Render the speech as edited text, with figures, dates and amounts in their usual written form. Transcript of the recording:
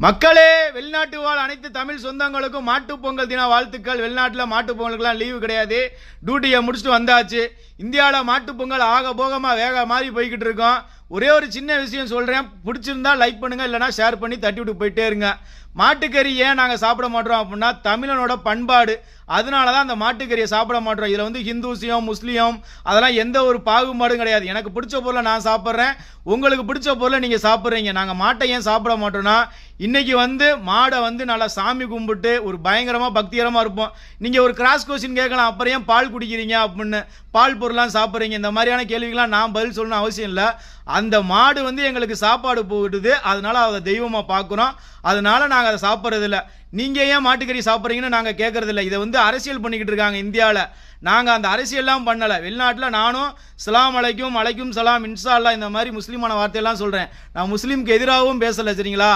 மக்களே, வெளிநாட்டு வாழ் அனைத்து தமிழ் சொந்தங்களுக்கும் மாட்டுப்பொங்கல் தின வாழ்த்துக்கள். வெளிநாட்டில் மாட்டுப்பொங்கலுக்குலாம் லீவு கிடையாது. டியூட்டியை முடிச்சுட்டு வந்தாச்சு. இந்தியாவில் மாட்டுப்பொங்கல் ஆக போகமாக வேக மாதிரி போய்கிட்டு இருக்கோம். ஒரே ஒரு சின்ன விஷயம் சொல்கிறேன், பிடிச்சிருந்தா லைக் பண்ணுங்கள், இல்லைனா ஷேர் பண்ணி தட்டி விட்டு போயிட்டே இருங்க. மாட்டுக்கறி ஏன் நாங்கள் சாப்பிட மாட்டோம் அப்படின்னா, தமிழனோட பண்பாடு, அதனால தான் அந்த மாட்டுக்கறியை சாப்பிட மாட்டோம். இதில் வந்து ஹிந்துசியம் முஸ்லீம் அதெல்லாம் எந்த ஒரு பாகுபாடும் கிடையாது. எனக்கு பிடிச்ச பொருளை நான் சாப்பிட்றேன், உங்களுக்கு பிடிச்ச பொருளை நீங்கள் சாப்பிட்றீங்க. நாங்கள் மாட்டை ஏன் சாப்பிட மாட்டோம்னா, இன்றைக்கி வந்து மாடை வந்து நல்லா சாமி கும்பிட்டு ஒரு பயங்கரமாக பக்திகரமாக இருப்போம். நீங்கள் ஒரு கிராஸ் கொஸ்டின் கேட்கலாம், அப்புறம் ஏன் பால் குடிக்கிறீங்க அப்படின்னு, பால் பொருள்லாம் சாப்பிட்றீங்க, இந்த மாதிரியான கேள்விகள்லாம் நான் பதில் சொல்லணும் அவசியம் இல்லை. அந்த மாடு வந்து எங்களுக்கு சாப்பாடு போட்டுது, அதனால அதை தெய்வமாக பார்க்குறோம், அதனால நாங்கள் அதை சாப்பிட்றதில்ல. நீங்கள் ஏன் மாட்டுக்கறி சாப்பிட்றீங்கன்னு நாங்கள் கேட்குறதில்ல. இதை வந்து அரசியல் பண்ணிக்கிட்டு இருக்காங்க இந்தியாவில். நாங்கள் அந்த அரசியல்லாம் பண்ணலை. வெளிநாட்டில் நானும் சலாம் அலைக்கும் சலாம் இன்ஷா அல்லாஹ் இந்த மாதிரி முஸ்லீமான வார்த்தையெல்லாம் சொல்கிறேன். நான் முஸ்லீமுக்கு எதிராகவும் பேசலை, சரிங்களா?